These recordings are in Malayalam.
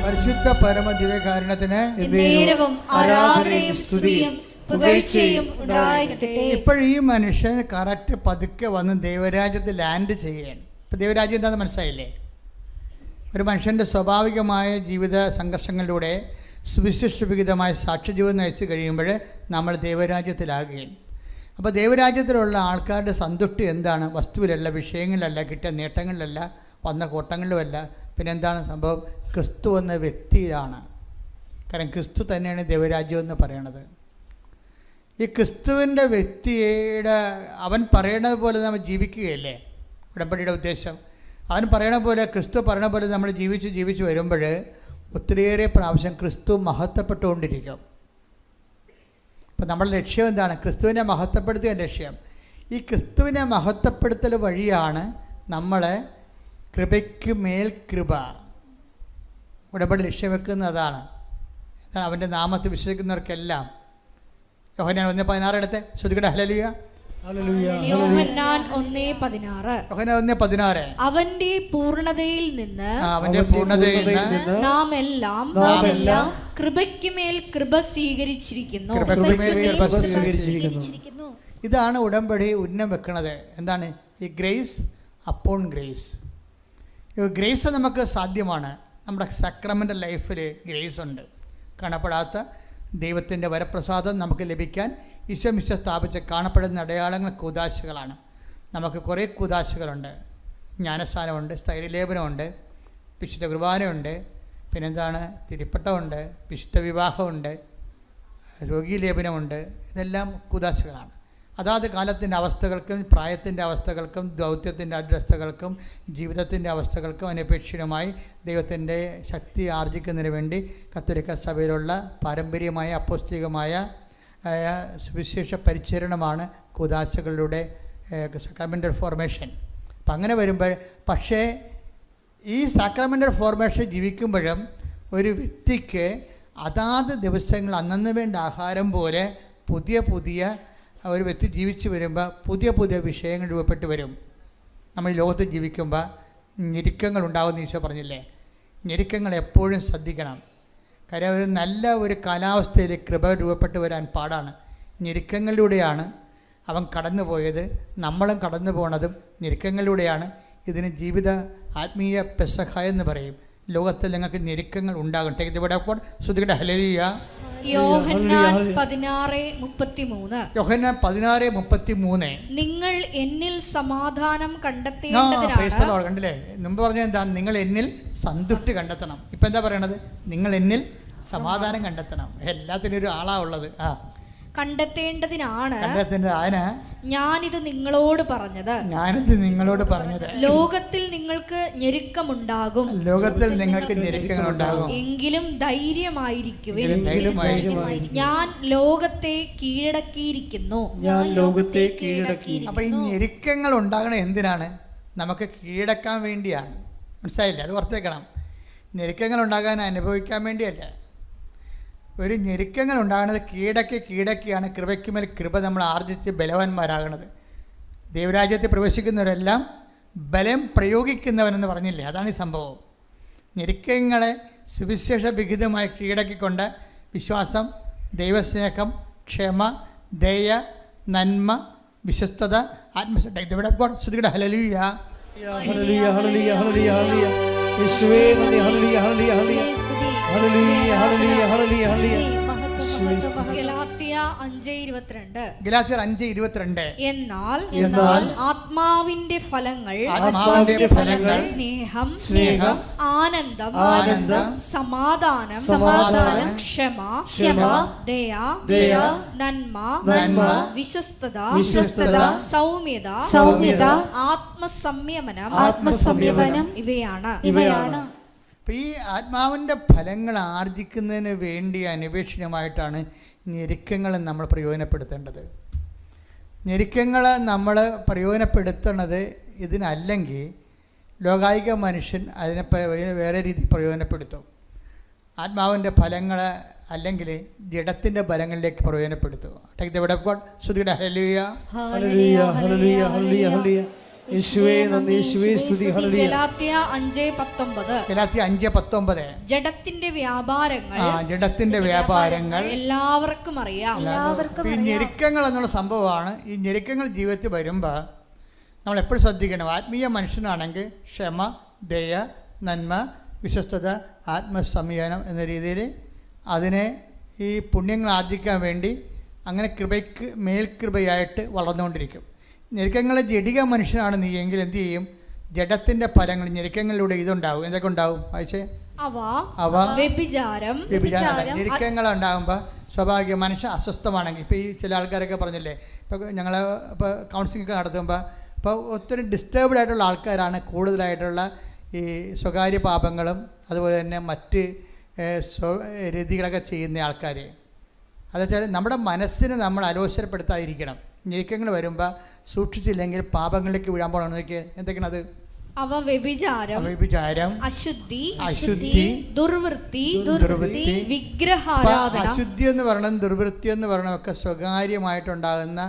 പരിശുദ്ധ പരമ ദിവ്യകാരുണ്യത്തിന് നേരവും ആരാധനയും സ്തുതിയും പുകഴ്ചയും ഉണ്ടായിരിക്കട്ടെ. ഇപ്പോൾ ഈ മനുഷ്യൻ കറക്റ്റ് പതുക്കെ വന്ന് ദൈവരാജ്യത്ത് ലാൻഡ് ചെയ്യുകയാണ്. ഇപ്പം ദൈവരാജ്യം എന്താണെന്ന് മനസ്സിലായില്ലേ? ഒരു മനുഷ്യൻ്റെ സ്വാഭാവികമായ ജീവിത സംഘർഷങ്ങളിലൂടെ സുവിശേഷവിഹിതമായ സാക്ഷ്യജീവിതം നയിച്ചു കഴിയുമ്പോൾ നമ്മൾ ദൈവരാജ്യത്തിലാകുകയാണ്. അപ്പോൾ ദൈവരാജ്യത്തിലുള്ള ആൾക്കാരുടെ സന്തുഷ്ടി എന്താണ്? വസ്തുവിലല്ല, വിഷയങ്ങളിലല്ല, കിട്ടിയ നേട്ടങ്ങളിലല്ല, വന്ന കോട്ടങ്ങളിലുമല്ല. പിന്നെ എന്താണ് സംഭവം? ക്രിസ്തു എന്ന വ്യക്തിയിലാണ്. കാരണം ക്രിസ്തു തന്നെയാണ് ദൈവരാജ്യം എന്ന് പറയണത്. ഈ ക്രിസ്തുവിൻ്റെ വ്യക്തിയുടെ അവൻ പറയണത് പോലെ നമ്മൾ ജീവിക്കുകയല്ലേ ഉടമ്പടിയുടെ ഉദ്ദേശം. അവൻ പറയണ പോലെ, ക്രിസ്തു പറയണ പോലെ നമ്മൾ ജീവിച്ച് വരുമ്പോൾ ഒത്തിരിയേറെ പ്രാവശ്യം ക്രിസ്തു മഹത്വപ്പെട്ടുകൊണ്ടിരിക്കും. അപ്പം നമ്മുടെ ലക്ഷ്യം എന്താണ്? ക്രിസ്തുവിനെ മഹത്വപ്പെടുത്തുക ലക്ഷ്യം. ഈ ക്രിസ്തുവിനെ മഹത്വപ്പെടുത്തൽ വഴിയാണ് നമ്മളെ കൃപയ്ക്ക് മേൽ കൃപ ഉടമ്പടി ലക്ഷ്യം വെക്കുന്നതാണ്. അവൻ്റെ നാമത്തിൽ വിശ്വസിക്കുന്നവർക്കെല്ലാം. യോഹന്നാൻ 1:16 എടുത്ത് ശ്രുതികട ഹല്ലേലൂയ. യോഹന്നാൻ 1:16 അവന്റെ പൂർണ്ണതയിൽ നിന്ന് നാം എല്ലാം കൃപയ്ക്കുമേൽ കൃപ സ്വീകരിച്ചിരിക്കുന്നു. ഇതാണ് ഉടമ്പടി ഉന്നം വെക്കുന്നത്. എന്താണ് ഈ ഗ്രേസ് അപ്പോൺ ഗ്രേസ്? ഗ്രേസ് നമുക്ക് സാധ്യമാണ്. നമ്മുടെ സക്രമൻ്റൽ ലൈഫിൽ ഗ്രേസ് ഉണ്ട്. കാണപ്പെടാത്ത ദൈവത്തിൻ്റെ വരപ്രസാദം നമുക്ക് ലഭിക്കാൻ ഈശോ സ്ഥാപിച്ച് കാണപ്പെടുന്ന അടയാളങ്ങൾ കൂദാശകളാണ്. നമുക്ക് കുറേ കൂദാശകളുണ്ട്. ജ്ഞാനസ്ഥാനമുണ്ട്, സ്ഥൈര്യലേപനമുണ്ട്, വിശുദ്ധ കുർബാനയുണ്ട്, പിന്നെന്താണ് തിരുപ്പട്ടമുണ്ട്, വിശുദ്ധ വിവാഹമുണ്ട്, രോഗീലേപനമുണ്ട്. ഇതെല്ലാം കൂദാശകളാണ്. അതാത് കാലത്തിൻ്റെ അവസ്ഥകൾക്കും പ്രായത്തിൻ്റെ അവസ്ഥകൾക്കും ദൗത്യത്തിൻ്റെ അവസ്ഥകൾക്കും ജീവിതത്തിൻ്റെ അവസ്ഥകൾക്കും അനപേക്ഷിതമായി ദൈവത്തിൻ്റെ ശക്തി ആർജിക്കുന്നതിന് വേണ്ടി കത്തോലിക്ക സഭയിലുള്ള പാരമ്പര്യമായ അപ്പോസ്തലികമായ സുവിശേഷ പരിചരണമാണ് കൂദാശകളുടെ സാക്രമെൻ്റൽ ഫോർമേഷൻ. അപ്പം അങ്ങനെ വരുമ്പോൾ പക്ഷേ ഈ സാക്രമെൻ്റൽ ഫോർമേഷൻ ജീവിക്കുമ്പോഴും ഒരു വ്യക്തിക്ക് അതാത് ദിവസങ്ങൾ അന്നന്ന് വേണ്ട ആഹാരം പോലെ പുതിയ ഒരു വ്യക്തി ജീവിച്ചു വരുമ്പോൾ പുതിയ വിഷയങ്ങൾ രൂപപ്പെട്ട് വരും. നമ്മൾ ഈ ലോകത്ത് ജീവിക്കുമ്പോൾ ഞെരുക്കങ്ങൾ ഉണ്ടാകുമെന്ന് ഈശോ പറഞ്ഞില്ലേ? ഞെരുക്കങ്ങൾ എപ്പോഴും ശ്രദ്ധിക്കണം. കാര്യം ഒരു നല്ല ഒരു കാലാവസ്ഥയിൽ കൃപ രൂപപ്പെട്ട് വരാൻ പാടാണ്. ഞെരുക്കങ്ങളിലൂടെയാണ് അവൻ കടന്നു പോയത്, നമ്മളും കടന്നു പോണതും ഞെരുക്കങ്ങളിലൂടെയാണ്. ഇതിന് ജീവിത ആത്മീയ പെസഹ എന്ന് പറയും. ലോകത്തിൽ നിങ്ങൾക്ക് ഞെരുക്കങ്ങൾ ഉണ്ടാകും. ശ്രുതികട ഹല്ലേലൂയ. യോഹന്നാൻ 16:33 നിങ്ങൾ എന്നിൽ സമാധാനം കണ്ടെത്തേണ്ടതിനാണ്. കണ്ടില്ലേ? മുമ്പ് പറഞ്ഞത് എന്താണ്? നിങ്ങൾ എന്നിൽ സന്തുഷ്ടി കണ്ടെത്തണം. ഇപ്പം എന്താ പറയണത്? നിങ്ങൾ എന്നിൽ സമാധാനം കണ്ടെത്തണം. എല്ലാത്തിനും ഒരു ആളാ ഉള്ളത്. കണ്ടെത്തേണ്ടതിനാണ് ഞാനിത് നിങ്ങളോട് പറഞ്ഞത്. ലോകത്തിൽ നിങ്ങൾക്ക് ഞെരുക്കമുണ്ടാകും. എങ്കിലും ധൈര്യമായിരിക്കുവിൻ. ഞാൻ ലോകത്തെ കീഴടക്കിയിരിക്കുന്നു. അപ്പൊ ഈ ഞെരുക്കങ്ങൾ ഉണ്ടാകണ എന്തിനാണ്? നമുക്ക് കീഴടക്കാൻ വേണ്ടിയാണ്. മനസ്സിലായില്ലേ? അത് ഓർത്തേക്കണം. ഞെരുക്കങ്ങൾ ഉണ്ടാകാൻ അനുഭവിക്കാൻ വേണ്ടിയല്ല. ഒരു ഞെരുക്കങ്ങൾ ഉണ്ടാകുന്നത് കീഴടക്കിയാണ് കൃപയ്ക്കുമേൽ കൃപ നമ്മൾ ആർജിച്ച് ബലവാന്മാരാകണത്. ദൈവരാജ്യത്തിൽ പ്രവേശിക്കുന്നവരെല്ലാം ബലം പ്രയോഗിക്കുന്നവനെന്ന് പറഞ്ഞില്ലേ? അതാണ് ഈ സംഭവം. ഞെരുക്കങ്ങളെ സുവിശേഷ വിഹിതമായി കീഴടക്കിക്കൊണ്ട് വിശ്വാസം, ദൈവസ്നേഹം, ക്ഷമ, ദയ, നന്മ, വിശ്വസ്തത, ആത്മശ്രദ്ധ. ഹല്ലേലൂയ. ഗലാത്യർ 5:22 എന്നാൽ ആത്മാവിന്റെ ഫലങ്ങൾ സ്നേഹം, ആനന്ദം, സമാധാനം, ക്ഷമ, ദയ, നന്മ, വിശ്വസ്തത, സൗമ്യത, ആത്മസംയമനം ഇവയാണ്. അപ്പോൾ ഈ ആത്മാവിൻ്റെ ഫലങ്ങൾ ആർജിക്കുന്നതിന് വേണ്ടി അന്വേഷണമായിട്ടാണ് ഞെരുക്കങ്ങൾ നമ്മൾ പ്രയോജനപ്പെടുത്തേണ്ടത്. ഞെരുക്കങ്ങൾ നമ്മൾ പ്രയോജനപ്പെടുത്തുന്നത് ഇതിനല്ലെങ്കിൽ ലോകായിക മനുഷ്യൻ അതിനെ വേറെ രീതി പ്രയോജനപ്പെടുത്തും. ആത്മാവിൻ്റെ ഫലങ്ങൾ അല്ലെങ്കിൽ ജഡത്തിൻ്റെ ഫലങ്ങളിലേക്ക് പ്രയോജനപ്പെടുത്തും. ശ്രുതിയുടെ ഹല്ലേലൂയ. യേശുവേ നന്ദി, യേശുവേ സ്തുതി. ഹല്ലേലൂയ. ഗലാത്യ 5:19. ഗലാത്യ 5:19. ജഡത്തിന്റെ വ്യാപാരങ്ങൾ ജഡത്തിന്റെ വ്യാപാരങ്ങൾ എല്ലാവർക്കും അറിയാം. ഈ ഞെരുക്കങ്ങൾ എന്നുള്ള സംഭവമാണ്. ഈ ഞെരുക്കങ്ങൾ ജീവിതത്തിൽ വരുമ്പോൾ നമ്മൾ എപ്പോഴും ശ്രദ്ധിക്കണം. ആത്മീയ മനുഷ്യനാണെങ്കിൽ ക്ഷമ, ദയ, നന്മ, വിശ്വസ്തത, ആത്മസംയമനം എന്ന രീതിയിൽ അതിനെ ഈ പുണ്യങ്ങൾ ആർജിക്കാൻ വേണ്ടി അങ്ങനെ കൃപയ്ക്ക് മേൽകൃപയായിട്ട് വളർന്നുകൊണ്ടിരിക്കും. ഞെരുക്കങ്ങളെ ജഡിക മനുഷ്യനാണ് നീ എങ്കിൽ എന്ത് ചെയ്യും? ജഡത്തിൻ്റെ ഫലങ്ങൾ ഞെരുക്കങ്ങളിലൂടെ ഇതുണ്ടാവും. എന്തൊക്കെ ഉണ്ടാവും? വായിച്ചേ. അവ വ്യഭിചാരം. ഞെരുക്കങ്ങൾ ഉണ്ടാകുമ്പോൾ സ്വാഭാവിക മനുഷ്യ അസ്വസ്ഥമാണെങ്കിൽ, ഇപ്പോൾ ഈ ചില ആൾക്കാരൊക്കെ പറഞ്ഞില്ലേ, ഇപ്പോൾ ഞങ്ങൾ ഇപ്പോൾ കൗൺസിലിംഗ് ഒക്കെ നടത്തുമ്പോൾ ഇപ്പോൾ ഒത്തിരി ഡിസ്റ്റർബ്ഡ് ആയിട്ടുള്ള ആൾക്കാരാണ് കൂടുതലായിട്ടുള്ള ഈ സ്വകാര്യ പാപങ്ങളും അതുപോലെ തന്നെ മറ്റ് രീതികളൊക്കെ ചെയ്യുന്ന ആൾക്കാർ. അതെച്ചാൽ നമ്മുടെ മനസ്സിനെ നമ്മൾ അലോസരപ്പെടുത്താതിരിക്കണം. ഞെരുക്കങ്ങൾ വരുമ്പോൾ സൂക്ഷിച്ചില്ലെങ്കിൽ പാപങ്ങളിലേക്ക് വീഴാൻ പോകണമെന്നൊക്കെ എന്തൊക്കെയാണ് അത്? അവ വ്യഭിചാരം, അശുദ്ധി, ദുർവൃത്തി, വിഗ്രഹാരാധന. അശുദ്ധി എന്ന് പറയണം, ദുർവൃത്തി എന്ന് പറയണം ഒക്കെ സ്വകാര്യമായിട്ടുണ്ടാകുന്ന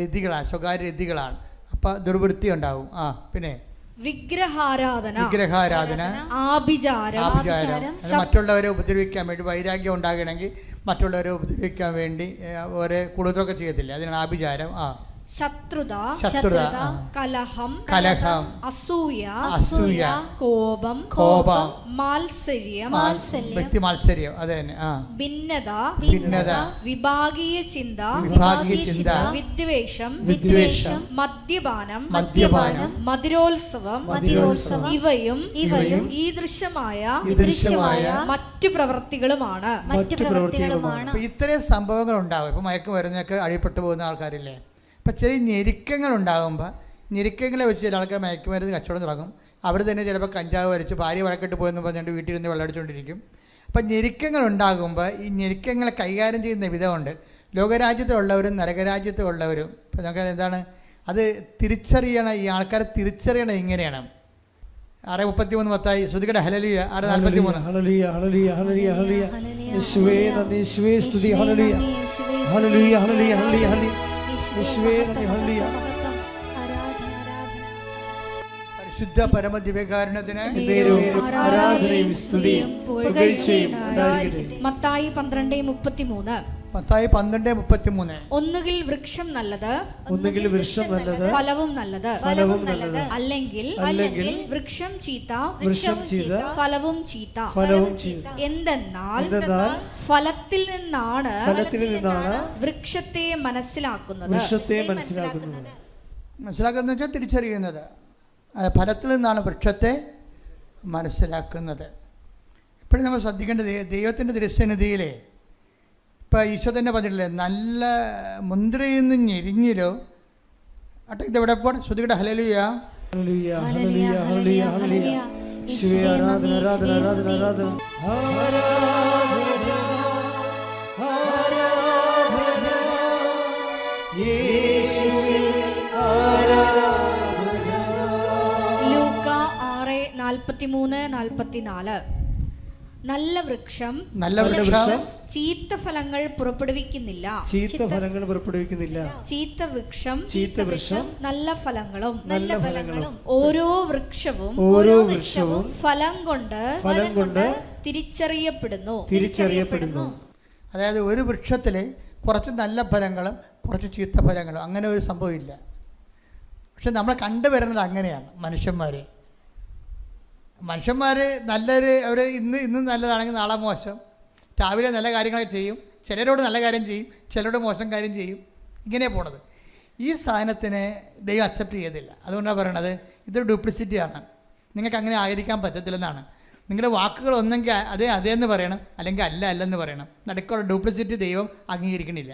രീതികളാണ്, സ്വകാര്യ രീതികളാണ്. അപ്പം ദുർവൃത്തി ഉണ്ടാവും. പിന്നെ വിഗ്രഹാരാധന, ആഭിചാരം. മറ്റുള്ളവരെ ഉപദ്രവിക്കാൻ വേണ്ടി, വൈരാഗ്യം ഉണ്ടാകണമെങ്കിൽ മറ്റുള്ളവരെ ഉപദ്രവിക്കാൻ വേണ്ടി ഓരോ കൂടുതലൊക്കെ ചെയ്യത്തില്ല, അതിനാണ് ആഭിചാരം. ശത്രുത, കലഹം, അസൂയ, കോപം, മാത്സര്യം, വ്യക്തി മാത്സര്യം. അത് തന്നെ. ഭിന്നത, വിഭാഗീയ ചിന്ത, വിദ്വേഷം, മദ്യപാനം, മധുരോത്സവം, ഇവയും ഈദൃശ്യമായ മറ്റു പ്രവൃത്തികളുമാണ്. ഇത്രയും സംഭവങ്ങൾ ഉണ്ടാവും. ഇപ്പൊ മയക്കുമരുന്നൊക്കെ അടിപ്പെട്ടു പോകുന്ന ആൾക്കാരില്ലേ. അപ്പം ചെറിയ ഞെരുക്കങ്ങൾ ഉണ്ടാകുമ്പോൾ ഞെരുക്കങ്ങളെ വെച്ച് ചില ആൾക്കാർ മയക്കുമരുന്ന് കച്ചവടം തുടങ്ങും. അവർ തന്നെ ചിലപ്പോൾ കഞ്ചാവ് വലിച്ച് ഭാര്യ വഴക്കിട്ട് പോയെന്ന് പറഞ്ഞുകൊണ്ട് വീട്ടിൽ നിന്ന് വെള്ളമടിച്ചുകൊണ്ടിരിക്കും. അപ്പം ഞെരുക്കങ്ങൾ ഉണ്ടാകുമ്പോൾ ഈ ഞെരുക്കങ്ങളെ കൈകാര്യം ചെയ്യുന്ന വിധമുണ്ട്. ലോകരാജ്യത്തിലുള്ളവരും നരകരാജ്യത്തിലുള്ളവരും ഇപ്പം നമുക്ക് എന്താണ് അത് തിരിച്ചറിയണം. ഈ ആൾക്കാരെ തിരിച്ചറിയണം ഇങ്ങനെയാണ്. 6:33 മത്തായി ശ്രുതികട ഹല്ലേലൂയ. 6:43. ഹല്ലേലൂയ, ഹല്ലേലൂയ, ഹല്ലേലൂയ, ഹല്ലേലൂയ. യേശുവേ നന്ദി, യേശുവേ സ്തുതി. ഹല്ലേലൂയ, ഹല്ലേലൂയ, ഹല്ലേലൂയ, ഹല്ലേലൂയ, ഹല്ലേലൂയ. യേശുവേ നന്ദി, ഹല്ലേലൂയ. പരിശുദ്ധ പരമ ദിവ്യകാരുണ്യത്തിന് ആരാധനയും സ്തുതിയും പുകഴ്ചയും ഉണ്ടായിരിക്കട്ടെ. മത്തായി 12:33. മത്തായി 12:33. ഒന്നുകിൽ വൃക്ഷം നല്ലത്, ഫലവും നല്ലത്, അല്ലെങ്കിൽ വൃക്ഷം ചീത്ത, ഫലവും ചീത്ത. എന്തെന്നാൽ ഫലത്തിൽ നിന്നാണ് വൃക്ഷത്തെ മനസ്സിലാക്കുന്നത്. മനസ്സിലാക്കുന്നത് വെച്ചാൽ തിരിച്ചറിയുന്നത്. ഫലത്തിൽ നിന്നാണ് വൃക്ഷത്തെ മനസ്സിലാക്കുന്നത്. ഇപ്പോഴും നമ്മൾ ശ്രദ്ധിക്കേണ്ടത് ദൈവത്തിൻ്റെ ദൃശ്യനിധിയിലെ ഇപ്പോൾ ഈശോ തന്നെ പറഞ്ഞിട്ടില്ലേ, നല്ല മുന്തിരിയിൽ നിന്ന് ഞെരിഞ്ഞിലോ അട്ടെ. ഇതെവിടെ പോകണം? ശ്രുതികട ഹല്ലേലൂയ, ഹല്ലേലൂയ, ഹല്ലേലൂയ, ഹല്ലേലൂയ, ഹല്ലേലൂയ. യേശുവേ ആരാധന, ആരാധന, ആരാധന, ആരാധന, ആരാധന, യേശുവേ ആരാധന. ലൂക്ക 6:43-44. നല്ല വൃക്ഷം ചീത്ത ഫലങ്ങൾ പുറപ്പെടുവിക്കുന്നില്ല, ചീത്ത വൃക്ഷം നല്ല ഫലങ്ങളും. ഓരോ വൃക്ഷവും ഫലം കൊണ്ട് തിരിച്ചറിയപ്പെടുന്നു. അതായത് ഒരു വൃക്ഷത്തിൽ കുറച്ച് നല്ല ഫലങ്ങളും കുറച്ച് ചീത്ത ഫലങ്ങളും, അങ്ങനെ ഒരു സംഭവമില്ല. പക്ഷെ നമ്മൾ കണ്ടുവരുന്നത് അങ്ങനെയാണ്. മനുഷ്യന്മാർ നല്ലൊരു അവർ ഇന്ന് നല്ലതാണെങ്കിൽ നാളെ മോശം. രാവിലെ നല്ല കാര്യങ്ങളൊക്കെ ചെയ്യും, ചിലരോട് നല്ല കാര്യം ചെയ്യും, ചിലരോട് മോശം കാര്യം ചെയ്യും. ഇങ്ങനെ പോണത്. ഈ സാധനത്തിനെ ദൈവം അക്സെപ്റ്റ് ചെയ്തില്ല. അതുകൊണ്ടാണ് പറയണത് ഇതൊരു ഡ്യൂപ്ലിസിറ്റിയാണ്. നിങ്ങൾക്ക് അങ്ങനെ ആയിരിക്കാൻ പറ്റത്തില്ലെന്നാണ്. നിങ്ങളുടെ വാക്കുകൾ ഒന്നെങ്കിൽ അതേന്ന് പറയണം, അല്ലെങ്കിൽ അല്ലെന്ന് പറയണം. നടുക്കുള്ള ഡ്യൂപ്ലിസിറ്റി ദൈവം അംഗീകരിക്കണില്ല.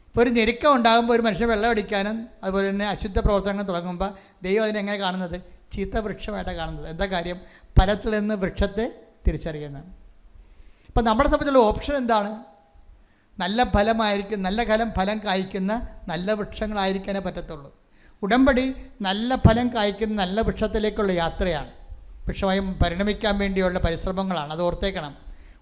ഇപ്പോൾ ഒരു ഞെരുക്കം ഉണ്ടാകുമ്പോൾ ഒരു മനുഷ്യൻ വെള്ളം അടിക്കാനും അതുപോലെ തന്നെ അശുദ്ധ പ്രവർത്തനങ്ങൾ തുടങ്ങുമ്പോൾ ദൈവം അതിനെങ്ങനെ കാണുന്നത്? ചീത്ത വൃക്ഷമായിട്ടാണ് കാണുന്നത്. എന്താ കാര്യം? ഫലത്തിൽ നിന്ന് വൃക്ഷത്തെ തിരിച്ചറിയുന്നതാണ്. അപ്പം നമ്മുടെ സംബന്ധിച്ചുള്ള ഓപ്ഷൻ എന്താണ്? നല്ല ഫലമായിരിക്കും, നല്ല ഫലം കായ്ക്കുന്ന നല്ല വൃക്ഷങ്ങളായിരിക്കാനേ പറ്റത്തുള്ളൂ. ഉടമ്പടി നല്ല ഫലം കായ്ക്കുന്ന നല്ല വൃക്ഷത്തിലേക്കുള്ള യാത്രയാണ്. വൃക്ഷമായി പരിണമിക്കാൻ വേണ്ടിയുള്ള പരിശ്രമങ്ങളാണ്. അത് ഓർത്തേക്കണം.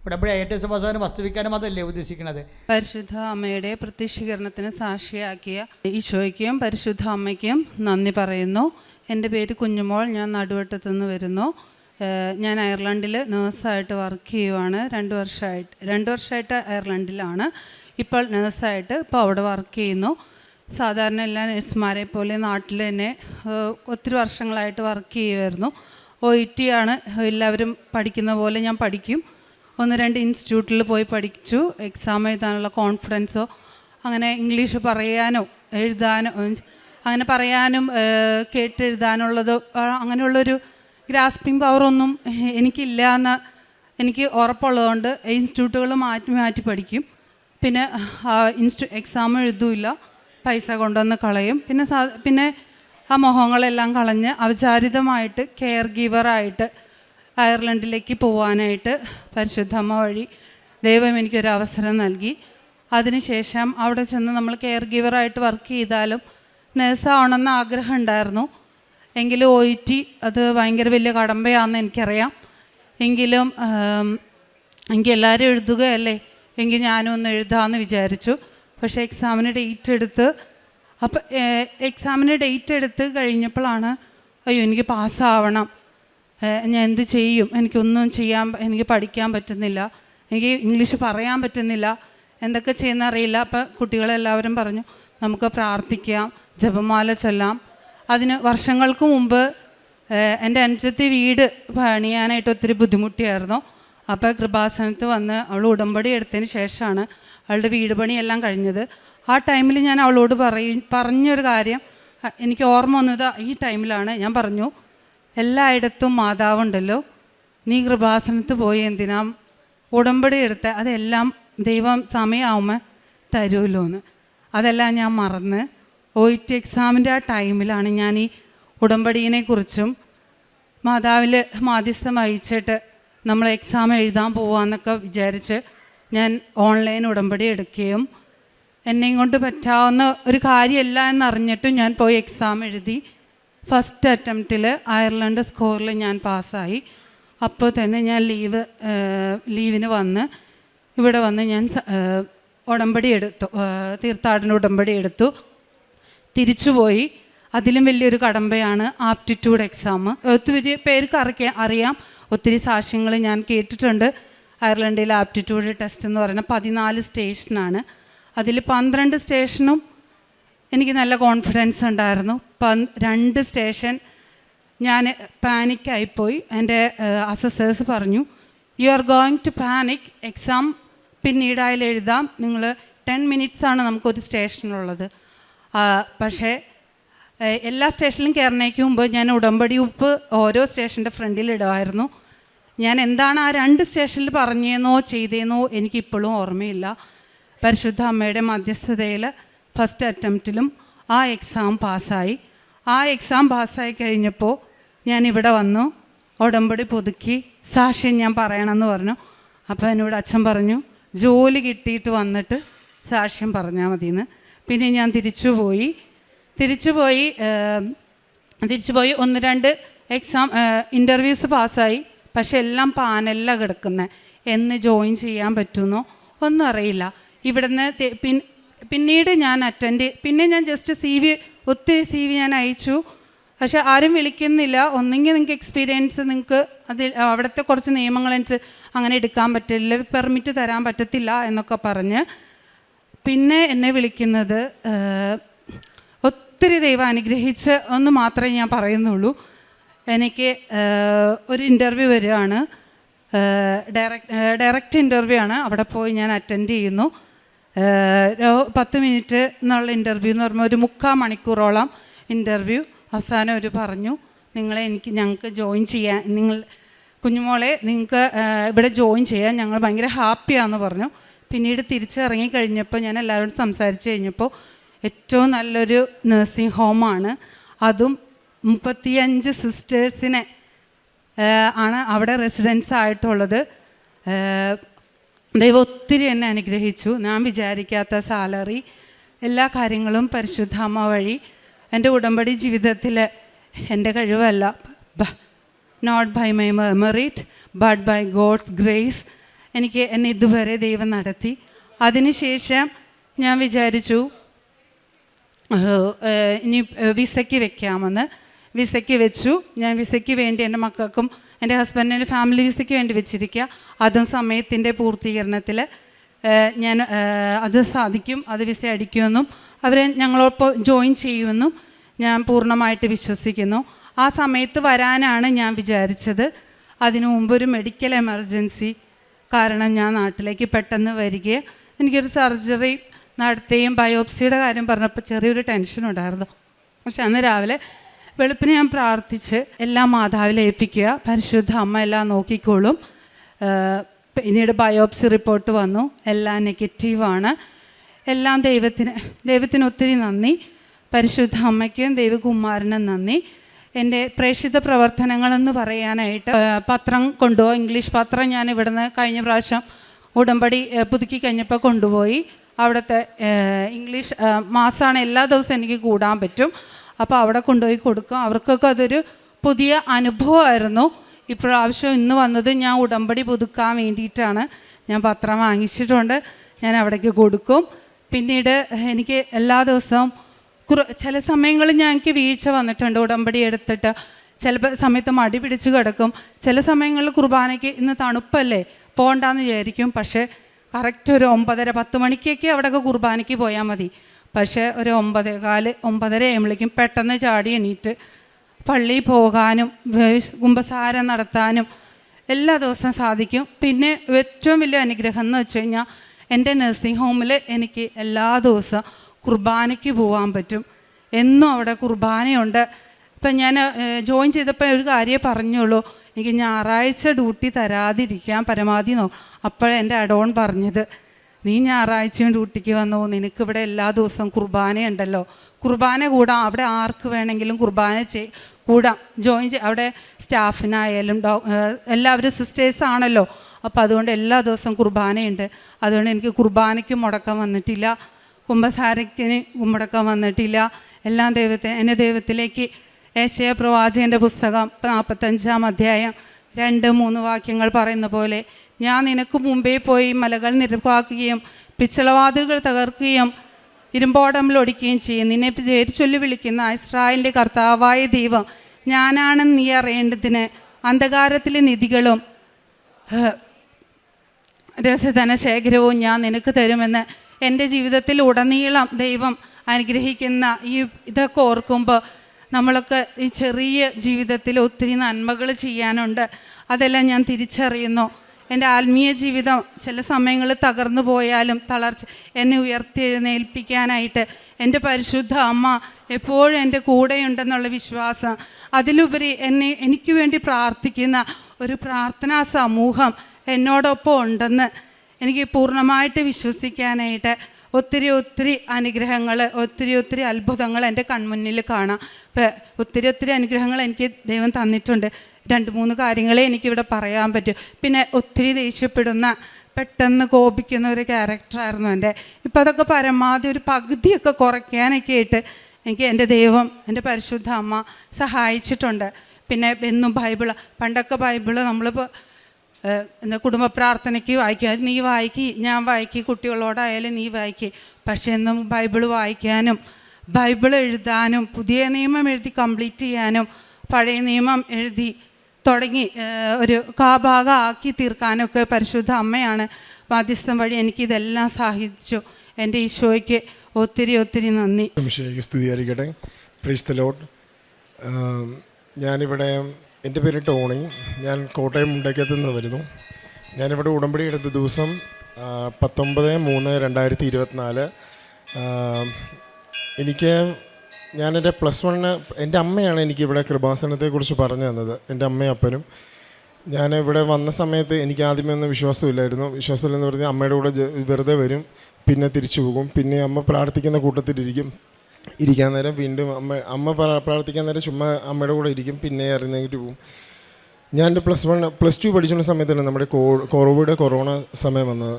ഉടമ്പടി ഏറ്റവും സമാധാനം വസ്തുവിക്കാനും അതല്ലേ ഉദ്ദേശിക്കുന്നത്? പരിശുദ്ധ അമ്മയുടെ പ്രത്യക്ഷീകരണത്തിന് സാക്ഷിയാക്കിയ ഈശോയ്ക്കും പരിശുദ്ധ അമ്മയ്ക്കും നന്ദി പറയുന്നു. എൻ്റെ പേര് കുഞ്ഞുമോൾ, ഞാൻ നടുവട്ടത്തു നിന്ന് വരുന്നു. ഞാൻ അയർലൻഡിൽ നേഴ്സായിട്ട് വർക്ക് ചെയ്യുവാണ്. 2 വർഷമായിട്ട് അയർലൻഡിലാണ്. ഇപ്പോൾ നേഴ്സായിട്ട് ഇപ്പോൾ അവിടെ വർക്ക് ചെയ്യുന്നു. സാധാരണ എല്ലാ നഴ്സുമാരെ പോലെ നാട്ടിൽ തന്നെ ഒത്തിരി വർഷങ്ങളായിട്ട് വർക്ക് ചെയ്യുമായിരുന്നു. OIT ആണ് എല്ലാവരും പഠിക്കുന്ന പോലെ ഞാൻ പഠിക്കും. 1-2 ഇൻസ്റ്റിറ്റ്യൂട്ടിൽ പോയി പഠിച്ചു. എക്സാം എഴുതാനുള്ള കോൺഫിഡൻസോ അങ്ങനെ ഇംഗ്ലീഷ് പറയാനോ എഴുതാനോ അങ്ങനെ പറയാനും കേട്ടെഴുതാനുള്ളതോ അങ്ങനെയുള്ളൊരു ഗ്രാസ്പിംഗ് പവറൊന്നും എനിക്കില്ല എന്ന് എനിക്ക് ഉറപ്പുള്ളതുകൊണ്ട് ഇൻസ്റ്റിറ്റ്യൂട്ടുകൾ മാറ്റി പഠിക്കും. പിന്നെ എക്സാം എഴുതൂല്ല, പൈസ കൊണ്ടുവന്ന് കളയും. പിന്നെ ആ മോഹങ്ങളെല്ലാം കളഞ്ഞ് ഔപചാരികമായിട്ട് കെയർ ഗീവറായിട്ട് അയർലൻഡിലേക്ക് പോകാനായിട്ട് പരിശുദ്ധമ്മ വഴി ദൈവം എനിക്കൊരു അവസരം നൽകി. അതിനുശേഷം അവിടെ ചെന്ന് നമ്മൾ കെയർ ഗീവറായിട്ട് വർക്ക് ചെയ്താലും നേഴ്സാവണമെന്ന് ആഗ്രഹം ഉണ്ടായിരുന്നു. എങ്കിലും OIT അത് ഭയങ്കര വലിയ കടമ്പയാണെന്ന് എനിക്കറിയാം. എങ്കിലും എല്ലാവരും എഴുതുകയല്ലേ, എങ്കിൽ ഞാനും ഒന്ന് എഴുതാമെന്ന് വിചാരിച്ചു. പക്ഷേ എക്സാമിന് ഡേറ്റ് എടുത്ത് കഴിഞ്ഞപ്പോഴാണ് അയ്യോ എനിക്ക് പാസ്സാവണം, ഞാൻ എന്ത് ചെയ്യും, എനിക്ക് പഠിക്കാൻ പറ്റുന്നില്ല, എനിക്ക് ഇംഗ്ലീഷ് പറയാൻ പറ്റുന്നില്ല, എന്തൊക്കെ ചെയ്യുന്നറിയില്ല. അപ്പോൾ കുട്ടികളെല്ലാവരും പറഞ്ഞു നമുക്ക് പ്രാർത്ഥിക്കാം, ജപമാല ചൊല്ലാം. അതിന് വർഷങ്ങൾക്ക് മുമ്പ് എൻ്റെ അനുജത്തി വീട് പണിയാനായിട്ട് ഒത്തിരി ബുദ്ധിമുട്ടിയായിരുന്നു. അപ്പോൾ കൃപാസനത്ത് വന്ന് അവൾ ഉടമ്പടി എടുത്തതിന് ശേഷമാണ് അവളുടെ വീട് പണിയെല്ലാം കഴിഞ്ഞത്. ആ ടൈമിൽ ഞാൻ അവളോട് പറഞ്ഞൊരു കാര്യം എനിക്ക് ഓർമ്മ വന്നത് ഈ ടൈമിലാണ്. ഞാൻ പറഞ്ഞു, എല്ലായിടത്തും മാതാവുണ്ടല്ലോ, നീ കൃപാസനത്ത് പോയി എന്തിനാ ഉടമ്പടി എടുത്ത്, അതെല്ലാം ദൈവം സമയമാവുമ്പോൾ തരുമല്ലോ എന്ന്. അതെല്ലാം ഞാൻ മറന്ന് OIT എക്സാമിൻ്റെ ആ ടൈമിലാണ് ഞാൻ ഈ ഉടമ്പടിയെക്കുറിച്ചും മാതാവിൽ മാധ്യസ്ഥം വഹിച്ചിട്ട് നമ്മൾ എക്സാം എഴുതാൻ പോവാന്നൊക്കെ വിചാരിച്ച് ഞാൻ ഓൺലൈൻ ഉടമ്പടി എടുക്കുകയും എന്നെയും കൊണ്ട് പറ്റാവുന്ന ഒരു കാര്യമല്ല എന്നറിഞ്ഞിട്ടും ഞാൻ പോയി എക്സാം എഴുതി. ഫസ്റ്റ് അറ്റംപ്റ്റിൽ അയർലൻഡ് സ്കോറിൽ ഞാൻ പാസ്സായി. അപ്പോൾ തന്നെ ഞാൻ ലീവിന് വന്ന് ഇവിടെ വന്ന് ഞാൻ ഉടമ്പടി എടുത്തു, തീർത്ഥാടന ഉടമ്പടി എടുത്തു. തിരിച്ചുപോയി. അതിലും വലിയൊരു കടമ്പയാണ് ആപ്റ്റിറ്റ്യൂഡ് എക്സാം. ഒത്തിരി പേർക്ക് അറിയാം, ഒത്തിരി സാക്ഷ്യങ്ങൾ ഞാൻ കേട്ടിട്ടുണ്ട്. അയർലൻഡിലെ ആപ്റ്റിറ്റ്യൂഡ് ടെസ്റ്റ് എന്ന് പറയുന്നത് 14 സ്റ്റേഷനാണ്. അതിൽ 12 സ്റ്റേഷനും എനിക്ക് നല്ല കോൺഫിഡൻസ് ഉണ്ടായിരുന്നു. 2 സ്റ്റേഷൻ ഞാൻ പാനിക്കായിപ്പോയി. എൻ്റെ അസസേഴ്സ് പറഞ്ഞു, you are going to panic, exam പിന്നീട് അതിൽ എഴുതാം, നിങ്ങൾ 10 മിനിറ്റ്സാണ് നമുക്കൊരു സ്റ്റേഷനുള്ളത്. പക്ഷേ എല്ലാ സ്റ്റേഷനിലും കയറുന്നതിന് മുമ്പ് ഞാൻ ഉടമ്പടി ഉപ്പ് ഓരോ സ്റ്റേഷൻ്റെ ഫ്രണ്ടിൽ ഇടുമായിരുന്നു. ഞാൻ എന്താണ് ആ 2 സ്റ്റേഷനിൽ പറഞ്ഞതെന്നോ ചെയ്തതെന്നോ എനിക്കിപ്പോഴും ഓർമ്മയില്ല. പരിശുദ്ധ അമ്മയുടെ മധ്യസ്ഥതയിൽ ഫസ്റ്റ് അറ്റംപ്റ്റിലും ആ എക്സാം പാസ്സായി. ആ എക്സാം പാസ്സായി കഴിഞ്ഞപ്പോൾ ഞാൻ ഇവിടെ വന്നു, ഉടമ്പടി പുതുക്കി സാക്ഷ്യം ഞാൻ പറയണമെന്ന് പറഞ്ഞു. അപ്പോൾ എന്നോട് അച്ഛൻ പറഞ്ഞു, ജോലി കിട്ടിയിട്ട് വന്നിട്ട് സാക്ഷ്യം പറഞ്ഞാൽ മതിയെന്ന്. പിന്നെ ഞാൻ തിരിച്ചുപോയി 1-2 എക്സാം ഇൻ്റർവ്യൂസ് പാസ്സായി. പക്ഷെ എല്ലാം പാനലിലാണ് കിടക്കുന്നത്. എന്ന് ജോയിൻ ചെയ്യാൻ പറ്റുമെന്നോ ഒന്നും അറിയില്ല. ഇവിടുന്ന് പിന്നീട് ഞാൻ പിന്നെ ഞാൻ ജസ്റ്റ് ഒത്തിരി CV ഞാൻ അയച്ചു. പക്ഷെ ആരും വിളിക്കുന്നില്ല. ഒന്നെങ്കിൽ നിങ്ങൾക്ക് എക്സ്പീരിയൻസ്, നിങ്ങൾക്ക് അവിടുത്തെ കുറച്ച് നിയമങ്ങളനുസരിച്ച് അങ്ങനെ എടുക്കാൻ പറ്റില്ല, പെർമിറ്റ് തരാൻ പറ്റത്തില്ല എന്നൊക്കെ പറഞ്ഞ് പിന്നെ എന്നെ വിളിക്കുന്നത് ഒത്തിരി ദൈവം അനുഗ്രഹിച്ച് ഒന്ന് മാത്രമേ ഞാൻ പറയുന്നുള്ളൂ. എനിക്ക് ഒരു ഇൻ്റർവ്യൂ വരികയാണ്, ഡയറക്റ്റ് ഇൻ്റർവ്യൂ ആണ്. അവിടെ പോയി ഞാൻ അറ്റൻഡ് ചെയ്യുന്നു. 10 മിനിറ്റ് എന്നുള്ള ഇൻ്റർവ്യൂ എന്ന് പറയുമ്പോൾ ഒരു 3/4 മണിക്കൂറോളം ഇൻ്റർവ്യൂ. അവസാനം ഒരു പറഞ്ഞു, ഞങ്ങൾക്ക് ജോയിൻ ചെയ്യാൻ, കുഞ്ഞുമോളെ നിങ്ങൾക്ക് ഇവിടെ ജോയിൻ ചെയ്യാൻ ഞങ്ങൾ ഭയങ്കര ഹാപ്പിയാണെന്ന് പറഞ്ഞു. പിന്നീട് തിരിച്ചിറങ്ങി കഴിഞ്ഞപ്പോൾ ഞാൻ എല്ലാവരോടും സംസാരിച്ച് കഴിഞ്ഞപ്പോൾ ഏറ്റവും നല്ലൊരു നഴ്സിംഗ് ഹോമാണ്. അതും 35 സിസ്റ്റേഴ്സിനെ ആണ് അവിടെ റെസിഡൻസ് ആയിട്ടുള്ളത്. ദൈവം ഒത്തിരി എന്നെ അനുഗ്രഹിച്ചു. ഞാൻ വിചാരിക്കാത്ത സാലറി, എല്ലാ കാര്യങ്ങളും പരിശുദ്ധ അമ്മ വഴി. എൻ്റെ ഉടമ്പടി ജീവിതത്തിൽ എൻ്റെ കഴിവല്ല, not by my merit but by God's grace. എന്നെ ഇതുവരെ ദൈവം നടത്തി. അതിനുശേഷം ഞാൻ വിചാരിച്ചു ഇനി വിസയ്ക്ക് വെക്കാമെന്ന്. വിസയ്ക്ക് വെച്ചു. ഞാൻ വിസയ്ക്ക് വേണ്ടി എൻ്റെ മക്കൾക്കും എൻ്റെ ഹസ്ബൻഡിൻ്റെ ഫാമിലി വിസയ്ക്ക് വേണ്ടി വെച്ചിരിക്കുക. അതും സമയത്തിൻ്റെ പൂർത്തീകരണത്തിൽ ഞാൻ അത് സാധിക്കും, അത് വിസ അടിക്കുമെന്നും അവരെ ഞങ്ങളോടൊപ്പം ജോയിൻ ചെയ്യുമെന്നും ഞാൻ പൂർണ്ണമായിട്ട് വിശ്വസിക്കുന്നു. ആ സമയത്ത് വരാനാണ് ഞാൻ വിചാരിച്ചത്. അതിനു മുമ്പ് ഒരു മെഡിക്കൽ എമർജൻസി കാരണം ഞാൻ നാട്ടിലേക്ക് പെട്ടെന്ന് വരികയും എനിക്കൊരു സർജറി നടത്തുകയും ബയോപ്സിയുടെ കാര്യം പറഞ്ഞപ്പോൾ ചെറിയൊരു ടെൻഷനുണ്ടായിരുന്നു. പക്ഷെ അന്ന് രാവിലെ വെളുപ്പിന് ഞാൻ പ്രാർത്ഥിച്ച് എല്ലാം മാതാവിൽ ഏൽപ്പിക്കുക, പരിശുദ്ധ അമ്മ എല്ലാം നോക്കിക്കോളും. പിന്നീട് ബയോപ്സി റിപ്പോർട്ട് വന്നു, എല്ലാം നെഗറ്റീവാണ്. എല്ലാം ദൈവത്തിന് ഒത്തിരി നന്ദി. പരിശുദ്ധ അമ്മയ്ക്കും ദൈവകുമാരനും നന്ദി. എൻ്റെ പ്രേക്ഷിത പ്രവർത്തനങ്ങളെന്ന് പറയാനായിട്ട് പത്രം കൊണ്ടുപോയി, ഇംഗ്ലീഷ് പത്രം ഞാൻ ഇവിടുന്ന് കഴിഞ്ഞ പ്രാവശ്യം ഉടമ്പടി പുതുക്കി കഴിഞ്ഞപ്പോൾ കൊണ്ടുപോയി. അവിടുത്തെ ഇംഗ്ലീഷ് മാസമാണ്, എല്ലാ ദിവസവും എനിക്ക് കൂടാൻ പറ്റും. അപ്പോൾ അവിടെ കൊണ്ടുപോയി കൊടുക്കും. അവർക്കൊക്കെ അതൊരു പുതിയ അനുഭവമായിരുന്നു. ഇപ്രാവശ്യം ഇന്ന് വന്നത് ഞാൻ ഉടമ്പടി പുതുക്കാൻ വേണ്ടിയിട്ടാണ്. ഞാൻ പത്രം വാങ്ങിച്ചിട്ടുണ്ട്, ഞാൻ അവിടേക്ക് കൊടുക്കും. പിന്നീട് എനിക്ക് എല്ലാ ദിവസവും ചില സമയങ്ങളിൽ എനിക്ക് വീഴ്ച വന്നിട്ടുണ്ട്. ഉടമ്പടി എടുത്തിട്ട് ചില സമയത്ത് മടി പിടിച്ച് കിടക്കും. ചില സമയങ്ങളിൽ കുർബാനയ്ക്ക് ഇന്ന് തണുപ്പല്ലേ പോകണ്ടെന്ന് വിചാരിക്കും. പക്ഷേ കറക്റ്റ് ഒരു 9:30-10 മണിക്കൊക്കെ അവിടെയൊക്കെ കുർബാനയ്ക്ക് പോയാൽ മതി. പക്ഷേ ഒരു 9:15-9:30 ആകുമ്പോഴേക്കും പെട്ടെന്ന് ചാടി എണീറ്റ് പള്ളിയിൽ പോകാനും കുമ്പസാരം നടത്താനും എല്ലാ ദിവസവും സാധിക്കും. പിന്നെ ഏറ്റവും വലിയ അനുഗ്രഹം എന്ന് വെച്ച് കഴിഞ്ഞാൽ എൻ്റെ നഴ്സിംഗ് ഹോമിൽ എനിക്ക് എല്ലാ ദിവസവും കുർബാനയ്ക്ക് പോകാൻ പറ്റും. എന്നും അവിടെ കുർബാനയുണ്ട്. ഇപ്പം ഞാൻ ജോയിൻ ചെയ്തപ്പോൾ ഒരു കാര്യമേ പറഞ്ഞുള്ളൂ, എനിക്ക് ഞായറാഴ്ച ഡ്യൂട്ടി തരാതിരിക്കാൻ പരമാവധി അപ്പോഴെൻ്റെ അഡോൺ പറഞ്ഞത്, നീ ഞായറാഴ്ചയും ഡ്യൂട്ടിക്ക് വന്നു, നിനക്കിവിടെ എല്ലാ ദിവസവും കുർബാനയുണ്ടല്ലോ, കുർബാന കൂടാം, അവിടെ ആർക്ക് വേണമെങ്കിലും കുർബാന കൂടാം, ജോയിൻ അവിടെ സ്റ്റാഫിനായാലും എല്ലാവരും സിസ്റ്റേഴ്സാണല്ലോ, അപ്പോൾ അതുകൊണ്ട് എല്ലാ ദിവസവും കുർബാനയുണ്ട്. അതുകൊണ്ട് എനിക്ക് കുർബാനയ്ക്ക് മുടക്കം വന്നിട്ടില്ല, കുമ്പസാരത്തിന് മുടക്കം വന്നിട്ടില്ല. എല്ലാം എൻ്റെ ദൈവത്തിലേക്ക് യേശയ്യാ പ്രവാചകൻ്റെ പുസ്തകം 45-ാം അധ്യായം 2-3 വാക്യങ്ങൾ പറയുന്ന പോലെ, ഞാൻ നിനക്ക് മുമ്പേ പോയി മലകൾ നിരപ്പാക്കുകയും പിച്ചളവാതിലുകൾ തകർക്കുകയും ഇരുമ്പോടമ്പിലൊടിക്കുകയും ചെയ്യും. നിന്നെ പേര് ചൊല്ലി വിളിക്കുന്ന ഇസ്രായേലിൻ്റെ കർത്താവായ ദൈവം ഞാനാണെന്ന് നീ അറിയേണ്ടതിന് അന്ധകാരത്തിലെ നിധികളും രസധന ശേഖരവും ഞാൻ നിനക്ക് തരുമെന്ന് എൻ്റെ ജീവിതത്തിൽ ഉടനീളം ദൈവം അനുഗ്രഹിക്കുന്ന ഇതൊക്കെ ഓർക്കുമ്പോൾ നമ്മളൊക്കെ ഈ ചെറിയ ജീവിതത്തിൽ ഒത്തിരി നന്മകൾ ചെയ്യാനുണ്ട്. അതെല്ലാം ഞാൻ തിരിച്ചറിയുന്നു. എൻ്റെ ആത്മീയ ജീവിതം ചില സമയങ്ങളിൽ തകർന്നു പോയാലും എന്നെ ഉയർത്തെഴുന്നേൽപ്പിക്കാനായിട്ട് എൻ്റെ പരിശുദ്ധ അമ്മ എപ്പോഴും എൻ്റെ കൂടെയുണ്ടെന്നുള്ള വിശ്വാസം, അതിലുപരി എനിക്ക് വേണ്ടി പ്രാർത്ഥിക്കുന്ന ഒരു പ്രാർത്ഥനാ സമൂഹം എന്നോടൊപ്പം ഉണ്ടെന്ന് എനിക്ക് പൂർണ്ണമായിട്ട് വിശ്വസിക്കാനായിട്ട് ഒത്തിരി അനുഗ്രഹങ്ങൾ, ഒത്തിരി അത്ഭുതങ്ങൾ എൻ്റെ കൺമുന്നിൽ കാണാം. ഒത്തിരി അനുഗ്രഹങ്ങൾ എനിക്ക് ദൈവം തന്നിട്ടുണ്ട്. 2-3 കാര്യങ്ങളെ എനിക്കിവിടെ പറയാൻ പറ്റും. പിന്നെ ഒത്തിരി ദേഷ്യപ്പെടുന്ന, പെട്ടെന്ന് കോപിക്കുന്ന ഒരു ക്യാരക്ടറായിരുന്നു എൻ്റെ. ഇപ്പം അതൊക്കെ പരമാവധി ഒരു പകുതിയൊക്കെ കുറയ്ക്കാനൊക്കെ ആയിട്ട് എനിക്ക് എൻ്റെ ദൈവം, എൻ്റെ പരിശുദ്ധ അമ്മ സഹായിച്ചിട്ടുണ്ട്. പിന്നെ എന്നും പണ്ടൊക്കെ ബൈബിള് നമ്മളിപ്പോൾ കുടുംബ പ്രാർത്ഥനയ്ക്ക് വായിക്കുക, നീ വായിക്കി, ഞാൻ വായിക്കി, കുട്ടികളോടായാലും നീ വായിക്കി. പക്ഷേ എന്നും ബൈബിൾ വായിക്കാനും ബൈബിൾ എഴുതാനും പുതിയ നിയമം എഴുതി കംപ്ലീറ്റ് ചെയ്യാനും പഴയ നിയമം എഴുതി തുടങ്ങി ഒരു ഭാഗം ആക്കി തീർക്കാനൊക്കെ പരിശുദ്ധ അമ്മയാണ് മാധ്യസ്ഥം വഴി എനിക്കിതെല്ലാം സാധിച്ചു. എൻ്റെ ഈശോയ്ക്ക് ഒത്തിരി നന്ദി. സ്തുതിയായിരിക്കട്ടെ. Praise the Lord. ഞാനിവിടെ, എൻ്റെ പേര് ടോണി, ഞാൻ കോട്ടയം മുണ്ടക്കയത്ത് നിന്ന് വരുന്നു. ഞാനിവിടെ ഉടമ്പടി എടുത്ത ദിവസം 19/3/2024. ഞാനെൻ്റെ +1 എൻ്റെ അമ്മയാണ് എനിക്കിവിടെ കൃപാസനത്തെക്കുറിച്ച് പറഞ്ഞു തന്നത്, എൻ്റെ അമ്മയും അപ്പനും. ഞാനിവിടെ വന്ന സമയത്ത് എനിക്ക് ആദ്യമേ ഒന്നും വിശ്വാസമില്ലായിരുന്നു. വിശ്വാസമില്ലെന്ന് പറഞ്ഞാൽ അമ്മയുടെ കൂടെ വെറുതെ വരും, പിന്നെ തിരിച്ചു പോകും. പിന്നെ അമ്മ പ്രാർത്ഥിക്കുന്ന ഇരിക്കാൻ നേരം വീണ്ടും അമ്മ പ്രാർത്ഥിക്കാൻ നേരം ചുമ്മാ അമ്മയുടെ കൂടെ ഇരിക്കും, പിന്നെ ഇറങ്ങിയിട്ട് പോകും. ഞാൻ എൻ്റെ +2 പഠിച്ചുള്ള സമയത്താണ് നമ്മുടെ കൊറോണ സമയം വന്നത്.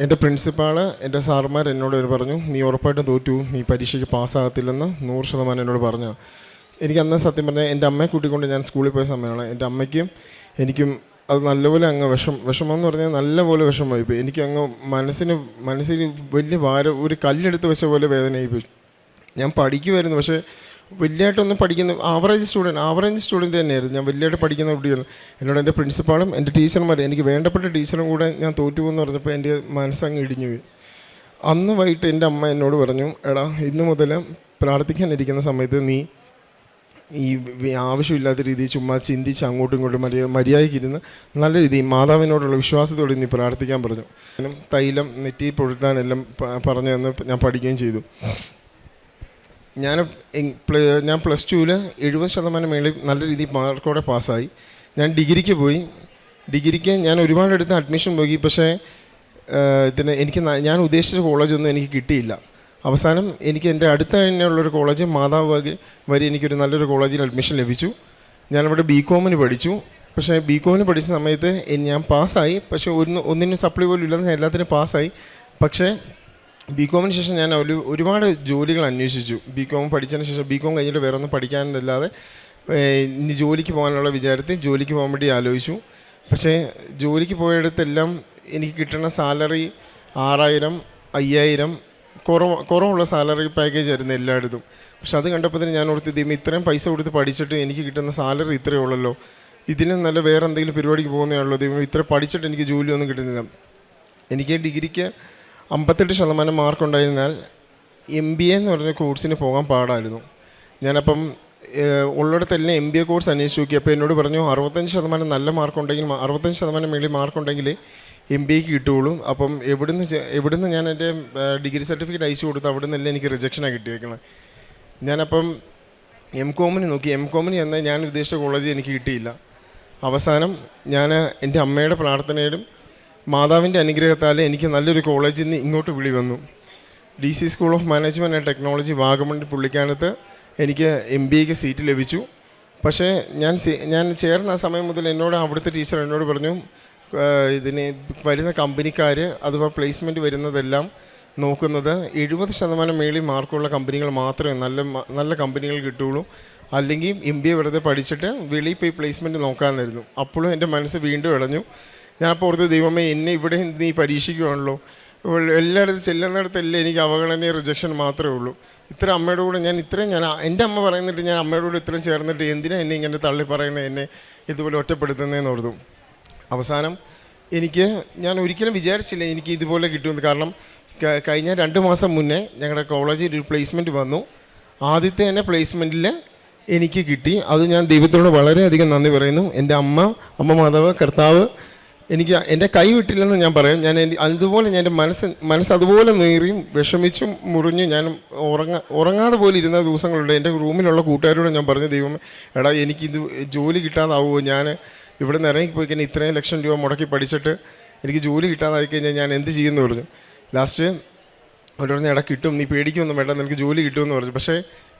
എൻ്റെ പ്രിൻസിപ്പാൾ, എൻ്റെ സാറുമാർ എന്നോട് പറഞ്ഞു, നീ ഉറപ്പായിട്ടും തോറ്റു, നീ പരീക്ഷയ്ക്ക് പാസ്സാകത്തില്ലെന്ന് 100% എന്നോട് പറഞ്ഞു. എനിക്കന്ന് സത്യം പറഞ്ഞാൽ എൻ്റെ അമ്മയെ കൂട്ടിക്കൊണ്ട് ഞാൻ സ്കൂളിൽ പോയ സമയമാണ്. എൻ്റെ അമ്മയ്ക്കും എനിക്കും അത് നല്ലപോലെ അങ്ങ് വിഷമം എന്ന് പറഞ്ഞാൽ നല്ലപോലെ വിഷമമായിപ്പോയി. എനിക്ക് അങ്ങ് മനസ്സിന് വലിയ ഭാരം, ഒരു കല്ലെടുത്ത് വെച്ച പോലെ വേദനയായിപ്പോയി. ഞാൻ പഠിക്കുമായിരുന്നു, പക്ഷേ വലിയതായിട്ടൊന്നും പഠിക്കുന്ന ആവറേജ് സ്റ്റുഡൻറ്റ് തന്നെയായിരുന്നു. ഞാൻ വലിയതായിട്ട് പഠിക്കുന്ന കുട്ടികൾ. എന്നോട് എൻ്റെ പ്രിൻസിപ്പാളും എൻ്റെ ടീച്ചർമാരും, എനിക്ക് വേണ്ടപ്പെട്ട ടീച്ചറും കൂടെ ഞാൻ തോറ്റുപോകുമെന്ന് പറഞ്ഞപ്പോൾ എൻ്റെ മനസ്സങ്ങ് ഇടിഞ്ഞു പോയി. അന്ന് വൈകിട്ട് എൻ്റെ അമ്മ എന്നോട് പറഞ്ഞു, എടാ ഇന്ന് മുതൽ പ്രാർത്ഥിക്കാനിരിക്കുന്ന സമയത്ത് നീ ഈ ആവശ്യമില്ലാത്ത രീതിയിൽ ചുമ്മാ ചിന്തിച്ച് അങ്ങോട്ടും ഇങ്ങോട്ടും മര്യാദയ്ക്ക് ഇരുന്ന് നല്ല രീതിയിൽ മാതാവിനോടുള്ള വിശ്വാസത്തോടെ നീ പ്രാർത്ഥിക്കാൻ പറഞ്ഞു. തൈലം നെറ്റി പൊഴുത്താനെല്ലാം പറഞ്ഞു തന്ന് ഞാൻ പഠിക്കുകയും ചെയ്തു. ഞാൻ +2 70% മേളിൽ നല്ല രീതിയിൽ മാർക്കോടെ പാസ്സായി. ഞാൻ ഡിഗ്രിക്ക് പോയി. ഡിഗ്രിക്ക് ഞാൻ ഒരുപാടെടുത്ത് അഡ്മിഷൻ പോയി. പക്ഷേ എനിക്ക് ഞാൻ ഉദ്ദേശിച്ച കോളേജൊന്നും എനിക്ക് കിട്ടിയില്ല. അവസാനം എനിക്ക് എൻ്റെ അടുത്ത തന്നെയുള്ളൊരു കോളേജ് മാതാവ് വഴി എനിക്കൊരു നല്ലൊരു കോളേജിൽ അഡ്മിഷൻ ലഭിച്ചു. ഞാനവിടെ ബികോമിന് പഠിച്ചു. പക്ഷേ ബികോമിന് പഠിച്ച സമയത്ത് ഞാൻ പാസ്സായി. പക്ഷേ ഒന്നിനും സപ്ലി പോലും ഇല്ലാതെ ഞാൻ എല്ലാത്തിനും പാസ്സായി. പക്ഷേ ബികോമിന് ശേഷം ഞാൻ ഒരുപാട് ജോലികൾ അന്വേഷിച്ചു. ബികോം പഠിച്ചതിന് ശേഷം ബികോം കഴിഞ്ഞിട്ട് വേറെ ഒന്നും പഠിക്കാനല്ലാതെ ഇനി ജോലിക്ക് പോകാനുള്ള വിചാരത്തിൽ ജോലിക്ക് പോകാൻ വേണ്ടി ആലോചിച്ചു. പക്ഷേ ജോലിക്ക് പോയിടത്തെല്ലാം എനിക്ക് കിട്ടുന്ന സാലറി 6000, 5000 കുറവുള്ള സാലറി പാക്കേജ് ആയിരുന്നു എല്ലായിടത്തും. പക്ഷെ അത് കണ്ടപ്പോൾ തന്നെ ഞാൻ ഓർത്ത്, ഇത്രയും പൈസ കൊടുത്ത് പഠിച്ചിട്ട് എനിക്ക് കിട്ടുന്ന സാലറി ഇത്രയേ ഉള്ളല്ലോ, ഇതിനും നല്ല വേറെ എന്തെങ്കിലും പരിപാടിക്ക് പോകുന്നതാണല്ലോ, ഇത്ര പഠിച്ചിട്ട് എനിക്ക് ജോലിയൊന്നും കിട്ടുന്നില്ല. എനിക്ക് ഡിഗ്രിക്ക് 58% മാർക്കുണ്ടായിരുന്നാൽ MBA എന്ന് പറഞ്ഞ കോഴ്സിന് പോകാൻ പാടായിരുന്നു. ഞാനപ്പം ഉള്ളിടത്തെല്ലാം MBA കോഴ്സ് അന്വേഷിച്ച് നോക്കി. അപ്പോൾ എന്നോട് പറഞ്ഞു 65% നല്ല മാർക്കുണ്ടെങ്കിൽ 65% മേളിൽ മാർക്കുണ്ടെങ്കിൽ MBAക്ക് കിട്ടുകയുള്ളൂ. അപ്പം എവിടുന്ന് ഞാൻ എൻ്റെ ഡിഗ്രി സർട്ടിഫിക്കറ്റ് അയച്ചു കൊടുത്തു. അവിടെ നിന്നെല്ലാം എനിക്ക് റിജക്ഷനാണ് കിട്ടിയേക്കുന്നത്. ഞാനപ്പം MCOMന് നോക്കി. MCOMന് ചെന്നാൽ ഞാൻ ഉദ്ദേശിച്ച കോളേജ് എനിക്ക് കിട്ടിയില്ല. അവസാനം ഞാൻ എൻ്റെ അമ്മയുടെ പ്രാർത്ഥനയിലും മാതാവിൻ്റെ അനുഗ്രഹത്താൽ എനിക്ക് നല്ലൊരു കോളേജിൽ നിന്ന് ഇങ്ങോട്ട് വിളി വന്നു. DC school of management and technology Vagamon പുള്ളിക്കാനത്ത് എനിക്ക് MBAക്ക് സീറ്റ് ലഭിച്ചു. പക്ഷേ ഞാൻ ചേർന്ന ആ സമയം മുതൽ എന്നോട് അവിടുത്തെ ടീച്ചർ എന്നോട് പറഞ്ഞു, ഇതിന് വരുന്ന കമ്പനിക്കാർ അഥവാ പ്ലേസ്മെൻറ്റ് വരുന്നതെല്ലാം നോക്കുന്നത് 70% മേളിൽ മാർക്കുള്ള കമ്പനികൾ മാത്രമേ നല്ല കമ്പനികൾ കിട്ടുകയുള്ളൂ. അല്ലെങ്കിൽ MBA വെറുതെ പഠിച്ചിട്ട് വെളിയിൽ പോയി പ്ലേസ്മെൻറ്റ് നോക്കാമെന്നായിരുന്നു. അപ്പോഴും എൻ്റെ മനസ്സ് വീണ്ടും ഇളഞ്ഞു. ഞാനപ്പോൾ ഓർത്ത്, ദൈവമേ എന്നെ ഇവിടെ നീ പരീക്ഷിക്കുകയാണല്ലോ, എല്ലായിടത്തും ചെല്ലുന്നിടത്തെല്ലാം എനിക്ക് അവഗണനയും റിജക്ഷൻ മാത്രമേ ഉള്ളൂ. ഇത്ര അമ്മയുടെ കൂടെ ഞാൻ എൻ്റെ അമ്മ പറയുന്നിട്ട് ഞാൻ അമ്മയുടെ കൂടെ ഇത്രയും ചേർന്നിട്ട് എന്തിനാ എന്നെ ഇങ്ങനെ തള്ളി പറയുന്നത്, എന്നെ ഇതുപോലെ ഒറ്റപ്പെടുത്തുന്നതെന്ന് ഓർത്തു. അവസാനം ഞാൻ ഒരിക്കലും വിചാരിച്ചില്ല എനിക്ക് ഇതുപോലെ കിട്ടുമെന്ന്. കാരണം കഴിഞ്ഞ 2 മാസം മുന്നേ ഞങ്ങളുടെ കോളേജിൽ ഒരു പ്ലേസ്മെൻറ്റ് വന്നു. ആദ്യത്തെ തന്നെ പ്ലേസ്മെൻറ്റിൽ എനിക്ക് കിട്ടി. അത് ഞാൻ ദൈവത്തോട് വളരെയധികം നന്ദി പറയുന്നു. എൻ്റെ അമ്മ മാതാവ് കർത്താവ് എനിക്ക് എൻ്റെ കൈ വിട്ടില്ലെന്ന് ഞാൻ പറയും. അതുപോലെ ഞാൻ എൻ്റെ മനസ്സ് അതുപോലെ നേറിയും വിഷമിച്ചും മുറിഞ്ഞും ഞാൻ ഉറങ്ങാതെ പോലെ ഇരുന്ന ദിവസങ്ങളുണ്ട്. എൻ്റെ റൂമിലുള്ള കൂട്ടുകാരോട് ഞാൻ പറഞ്ഞു, ദൈവമേ എടാ എനിക്കിത് ജോലി കിട്ടാതാവുമോ, ഞാൻ ഇവിടെ നിന്ന് ഇറങ്ങിപ്പോയി കഴിഞ്ഞാൽ ഇത്രയും ലക്ഷം രൂപ മുടക്കി പഠിച്ചിട്ട് എനിക്ക് ജോലി കിട്ടാതായി കഴിഞ്ഞാൽ ഞാൻ എന്ത് ചെയ്യുമെന്ന് പറഞ്ഞു. ലാസ്റ്റ് അവർ പറഞ്ഞു, എടാ കിട്ടും, നീ പേടിക്കൊന്നും വേണ്ട, നിനക്ക് ജോലി കിട്ടുമെന്ന് പറഞ്ഞു. പക്ഷേ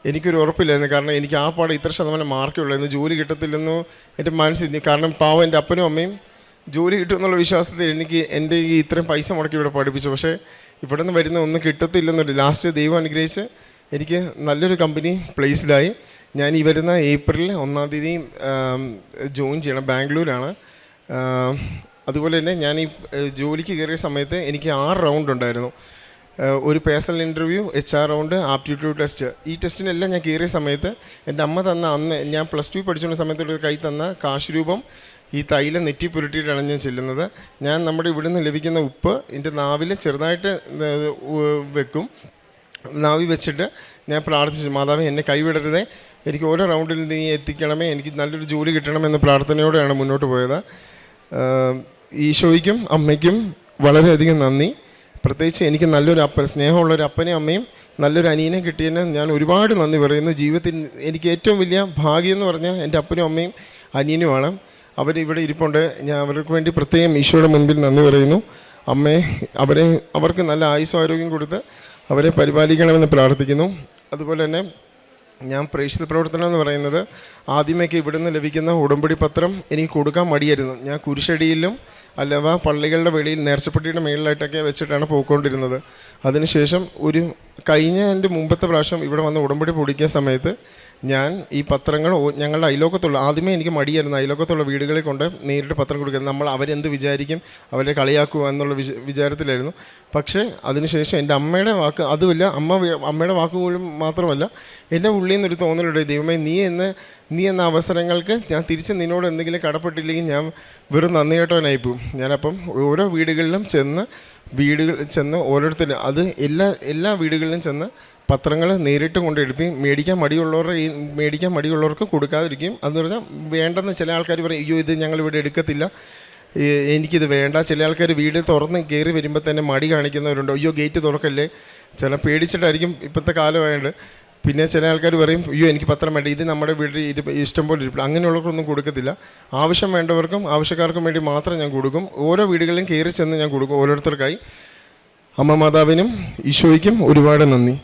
എനിക്കൊരു ഉറപ്പില്ലായിരുന്നു. കാരണം എനിക്ക് ആ പാടെ ഇത്ര ശതമാനം മാർക്കേ ഉള്ളായിരുന്നു, ജോലി കിട്ടത്തില്ലെന്നോ എൻ്റെ മനസ്സിൽ. കാരണം പാവം എൻ്റെ അപ്പനും അമ്മയും ജോലി കിട്ടുമെന്നുള്ള വിശ്വാസത്തിൽ എൻ്റെ ഈ ഇത്രയും പൈസ മുടക്കി ഇവിടെ പഠിപ്പിച്ചു. പക്ഷേ ഇവിടെ നിന്ന് വരുന്ന ഒന്നും കിട്ടത്തില്ലെന്നുണ്ട്. ലാസ്റ്റ് ദൈവം അനുഗ്രഹിച്ച് എനിക്ക് നല്ലൊരു കമ്പനി പ്ലേസ്ഡായി. ഞാൻ ഈ വരുന്ന ഏപ്രിൽ 1-ാം തീയതി ജോയിൻ ചെയ്യണം. ബാംഗ്ലൂരാണ്. അതുപോലെ തന്നെ ഞാൻ ഈ ജോലിക്ക് കയറിയ സമയത്ത് എനിക്ക് 6 റൗണ്ട് ഉണ്ടായിരുന്നു. ഒരു personal interview, HR round, aptitude test. ഈ ടെസ്റ്റിനെല്ലാം ഞാൻ കയറിയ സമയത്ത് എൻ്റെ അമ്മ തന്ന, അന്ന് ഞാൻ +2 പഠിച്ചുകൊണ്ട സമയത്ത് കൈ തന്ന കാശ് രൂപം ഈ തൈലം നെറ്റി പുരട്ടിയിട്ടാണ് ഞാൻ ചെല്ലുന്നത്. ഞാൻ നമ്മുടെ ഇവിടെ നിന്ന് ലഭിക്കുന്ന ഉപ്പ് എൻ്റെ നാവിൽ ചെറുതായിട്ട് വെക്കും. നാവിൽ വെച്ചിട്ട് ഞാൻ പ്രാർത്ഥിച്ചു, മാതാവേ എന്നെ കൈവിടരുതേ, എനിക്ക് ഓരോ റൗണ്ടിൽ നീ എത്തിക്കണമേ, എനിക്ക് നല്ലൊരു ജോലി കിട്ടണമെന്ന പ്രാർത്ഥനയോടെയാണ് മുന്നോട്ട് പോയത്. ഈശോയ്ക്കും അമ്മയ്ക്കും വളരെയധികം നന്ദി. പ്രത്യേകിച്ച് എനിക്ക് നല്ലൊരു സ്നേഹമുള്ളൊരു അപ്പനെയും അമ്മയും നല്ലൊരു അനിയനെ കിട്ടിയതിന് ഞാൻ ഒരുപാട് നന്ദി പറയുന്നു. ജീവിതത്തിൽ എനിക്ക് ഏറ്റവും വലിയ ഭാഗ്യം എന്ന് പറഞ്ഞാൽ എൻ്റെ അപ്പനും അമ്മയും അനിയനുമാണ്. അവരിവിടെ ഇരിപ്പുണ്ട്. ഞാൻ അവർക്ക് വേണ്ടി പ്രത്യേകം ഈശോയുടെ മുൻപിൽ നന്ദി പറയുന്നു. അമ്മയെ അവർക്ക് നല്ല ആയുസ്സും ആരോഗ്യം കൊടുത്ത് അവരെ പരിപാലിക്കണമെന്ന് പ്രാർത്ഥിക്കുന്നു. അതുപോലെ തന്നെ ഞാൻ പ്രേക്ഷിത പ്രവർത്തനം എന്ന് പറയുന്നത് ആദ്യമൊക്കെ ഇവിടുന്ന് ലഭിക്കുന്ന ഉടമ്പടി പത്രം എനിക്ക് കൊടുക്കാൻ മടിയായിരുന്നു. ഞാൻ കുരിശടിയിലും അല്ലവ പള്ളികളുടെ വെളിയിൽ നേർച്ചപ്പെട്ടിയുടെ മേളിലായിട്ടൊക്കെ വെച്ചിട്ടാണ് പോയിക്കൊണ്ടിരുന്നത്. അതിനുശേഷം എൻ്റെ മുമ്പത്തെ പ്രാവശ്യം ഇവിടെ വന്ന് ഉടമ്പടി പൊടിക്കുന്ന സമയത്ത് ഞാൻ ഈ പത്രങ്ങൾ ഞങ്ങളുടെ അയലോക്കത്തുള്ള, ആദ്യമേ എനിക്ക് മടിയായിരുന്നു അയലോക്കത്തുള്ള വീടുകളിൽ കൊണ്ട് നേരിട്ട് പത്രം കൊടുക്കുന്നത്. നമ്മൾ അവരെന്ത് വിചാരിക്കും, അവരെ കളിയാക്കുക എന്നുള്ള വിചാരത്തിലായിരുന്നു. പക്ഷേ അതിനുശേഷം എൻ്റെ അമ്മയുടെ വാക്ക്, അതുമില്ല, അമ്മയുടെ വാക്ക് പോലും മാത്രമല്ല, എൻ്റെ ഉള്ളിൽ നിന്നൊരു തോന്നലുണ്ട്, ദൈവമേ നീ എന്ന അവസരങ്ങൾക്ക് ഞാൻ തിരിച്ച് നിന്നോട് എന്തെങ്കിലും കടപ്പെട്ടില്ലെങ്കിൽ ഞാൻ വെറും നന്ദികേട്ടവനായിപ്പോവും. ഞാനപ്പം ഓരോ വീടുകളിലും ചെന്ന് ഓരോരുത്തരും, അത് എല്ലാ വീടുകളിലും ചെന്ന് പത്രങ്ങൾ നേരിട്ട് കൊണ്ടെടുപ്പി മേടിക്കാൻ മടിയുള്ളവർക്ക് കൊടുക്കാതിരിക്കും. അതെന്ന് പറഞ്ഞാൽ വേണ്ടെന്ന് ചില ആൾക്കാർ പറയും, അയ്യോ ഇത് ഞങ്ങളിവിടെ എടുക്കത്തില്ല, എനിക്കിത് വേണ്ട. ചില ആൾക്കാർ വീട് തുറന്ന് കയറി വരുമ്പോൾ തന്നെ മടി കാണിക്കുന്നവരുണ്ട്, അയ്യോ ഗേറ്റ് തുറക്കല്ലേ, ചില പേടിച്ചിട്ടായിരിക്കും ഇപ്പോഴത്തെ കാലമായത്. പിന്നെ ചില ആൾക്കാർ പറയും, അയ്യോ എനിക്ക് പത്രം വേണ്ട, ഇത് നമ്മുടെ വീട്ടിൽ ഇഷ്ടം പോലെ ഇരിപ്പില്ല. അങ്ങനെയുള്ളവർക്കൊന്നും കൊടുക്കത്തില്ല. ആവശ്യം വേണ്ടവർക്കും ആവശ്യക്കാർക്കും വേണ്ടി മാത്രം ഞാൻ കൊടുക്കും. ഓരോ വീടുകളിലും കയറി ചെന്ന് ഞാൻ കൊടുക്കും ഓരോരുത്തർക്കായി. അമ്മ മാതാവിനും ഈശോയ്ക്കും ഒരുപാട് നന്ദി.